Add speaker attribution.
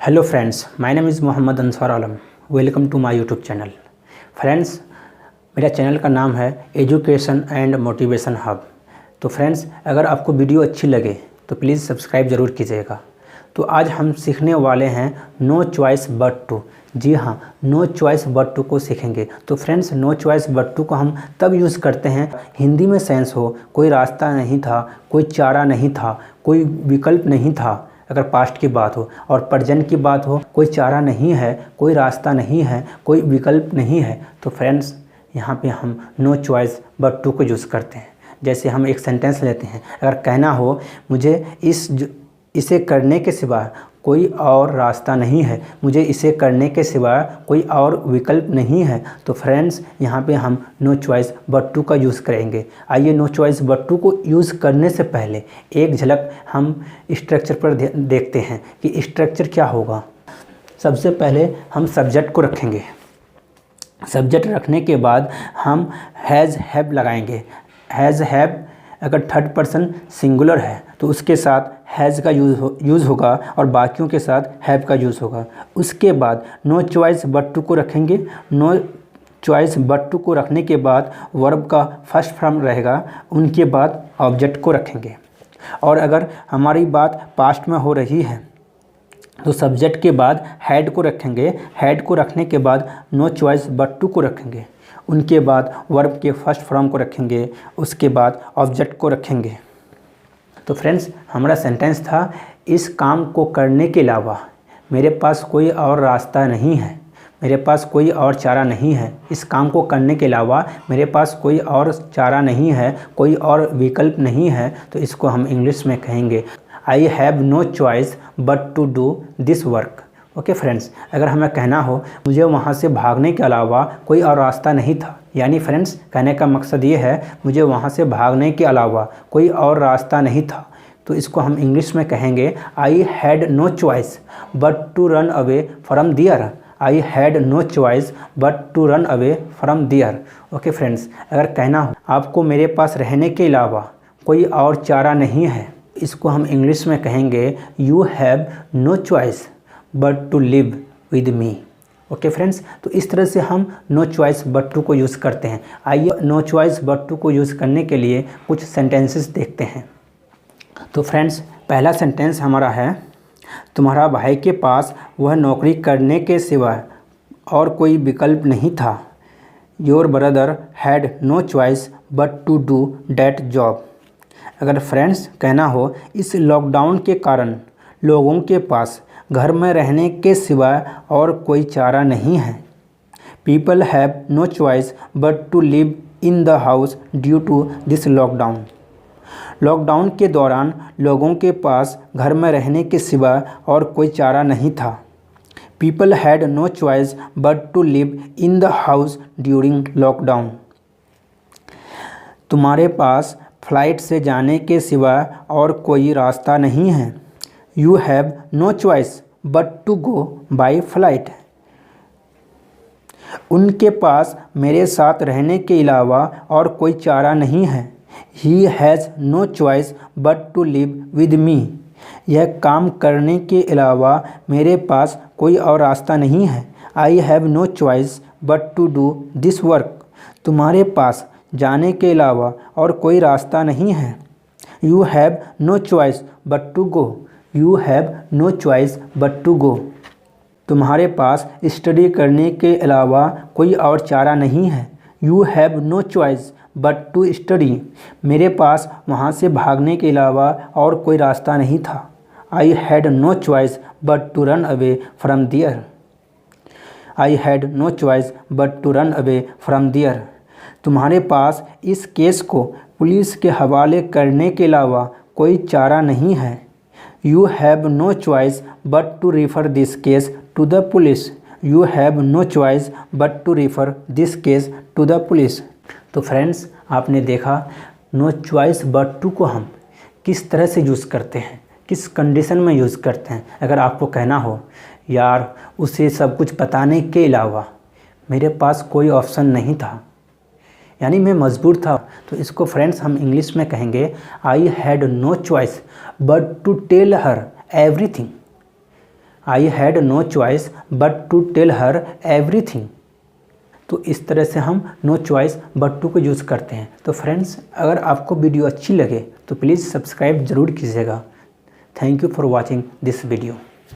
Speaker 1: Hello friends, my name is Mohammad Ansar Alam. Welcome to my YouTube channel. Friends, मेरा channel का नाम है एजुकेशन एंड मोटिवेशन हब। तो friends, अगर आपको वीडियो अच्छी लगे तो प्लीज़ सब्सक्राइब ज़रूर कीजिएगा। तो आज हम सीखने वाले हैं नो चॉइस बट टू। जी हाँ, नो चॉइस बट टू को सीखेंगे। तो friends, no choice but to को हम तब यूज़ करते हैं हिंदी में सेंस हो, कोई रास्ता नहीं था, कोई चारा नहीं था, कोई विकल्प नहीं था। अगर पास्ट की बात हो और प्रेजेंट की बात हो, कोई चारा नहीं है, कोई रास्ता नहीं है, कोई विकल्प नहीं है, तो फ्रेंड्स यहाँ पे हम नो चॉइस बट टू को यूज़ करते हैं। जैसे हम एक सेंटेंस लेते हैं, अगर कहना हो मुझे इसे करने के सिवा कोई और रास्ता नहीं है, मुझे इसे करने के सिवा कोई और विकल्प नहीं है, तो फ्रेंड्स यहाँ पे हम नो चॉइस बट टू का यूज़ करेंगे। आइए नो चॉइस बट टू को यूज़ करने से पहले एक झलक हम स्ट्रक्चर पर देखते हैं कि स्ट्रक्चर क्या होगा। सबसे पहले हम सब्जेक्ट को रखेंगे। सब्जेक्ट रखने के बाद हम हैज़ हैव लगाएंगे। हैज़ हैव अगर थर्ड पर्सन सिंगुलर है तो उसके साथ हैज़ का यूज़ होगा और बाकियों के साथ हैव का यूज़ होगा। उसके बाद नो चॉइस बट टू को रखेंगे। नो चॉइस बट टू को रखने के बाद वर्ब का फर्स्ट फॉर्म रहेगा, उनके बाद ऑब्जेक्ट को रखेंगे। और अगर हमारी बात पास्ट में हो रही है तो सब्जेक्ट के बाद हैड को रखेंगे। हैड को रखने के बाद नो चॉइस बट टू को रखेंगे, उनके बाद वर्ब के फर्स्ट फॉर्म को रखेंगे, उसके बाद ऑब्जेक्ट को रखेंगे। तो फ्रेंड्स, हमारा सेंटेंस था, इस काम को करने के अलावा मेरे पास कोई और रास्ता नहीं है, मेरे पास कोई और चारा नहीं है। इस काम को करने के अलावा मेरे पास कोई और चारा नहीं है, कोई और विकल्प नहीं है। तो इसको हम इंग्लिश में कहेंगे I have no choice but to do this work. Okay friends, अगर हमें कहना हो मुझे वहाँ से भागने के अलावा कोई और रास्ता नहीं था, यानी फ्रेंड्स कहने का मकसद ये है मुझे वहाँ से भागने के अलावा कोई और रास्ता नहीं था, तो इसको हम इंग्लिश में कहेंगे I had no choice but to run away from there. I had no choice but to run away from there. Okay friends, अगर कहना हो आपको मेरे पास रहने के अलावा कोई और चारा नहीं है, इसको हम इंग्लिश में कहेंगे you have no choice but to live with me. Okay friends, तो इस तरह से हम नो चॉइस बट टू को यूज़ करते हैं। आइए नो चॉइस बट टू को यूज़ करने के लिए कुछ सेंटेंसेस देखते हैं। तो फ्रेंड्स, पहला सेंटेंस हमारा है, तुम्हारा भाई के पास वह नौकरी करने के सिवा और कोई विकल्प नहीं था। Your brother had no choice but to do that job. अगर फ्रेंड्स कहना हो इस लॉकडाउन के कारण लोगों के पास घर में रहने के सिवा और कोई चारा नहीं है। People have no choice but to live in the house due to this lockdown. Lockdown के दौरान लोगों के पास घर में रहने के सिवा और कोई चारा नहीं था। People had no choice but to live in the house during lockdown. तुम्हारे पास फ्लाइट से जाने के सिवा और कोई रास्ता नहीं है। You have no choice but to go by flight. उनके पास मेरे साथ रहने के अलावा और कोई चारा नहीं है। He has no choice but to live with me. यह काम करने के अलावा मेरे पास कोई और रास्ता नहीं है। I have no choice but to do this work. तुम्हारे पास जाने के अलावा और कोई रास्ता नहीं है। You have no choice but to go. You have no choice but to go. तुम्हारे पास स्टडी करने के अलावा कोई और चारा नहीं है। You have no choice but to study. मेरे पास वहाँ से भागने के अलावा और कोई रास्ता नहीं था। I had no choice but to run away from there. I had no choice but to run away from there. तुम्हारे पास इस केस को पुलिस के हवाले करने के अलावा कोई चारा नहीं है। You have no choice but to refer this case to the police. You have no choice but to refer this case to the police. तो फ्रेंड्स, आपने देखा नो चॉइस बट टू को हम किस तरह से यूज़ करते हैं, किस कंडीशन में यूज़ करते हैं। अगर आपको कहना हो यार उसे सब कुछ बताने के अलावा मेरे पास कोई ऑप्शन नहीं था, यानी मैं मजबूर था, तो इसको फ्रेंड्स हम इंग्लिश में कहेंगे I had no choice but to tell her everything. I had no choice but to tell her everything. तो इस तरह से हम नो चॉइस बट टू को यूज़ करते हैं। तो फ्रेंड्स, अगर आपको वीडियो अच्छी लगे तो प्लीज़ सब्सक्राइब ज़रूर कीजिएगा। Thank you for watching this video.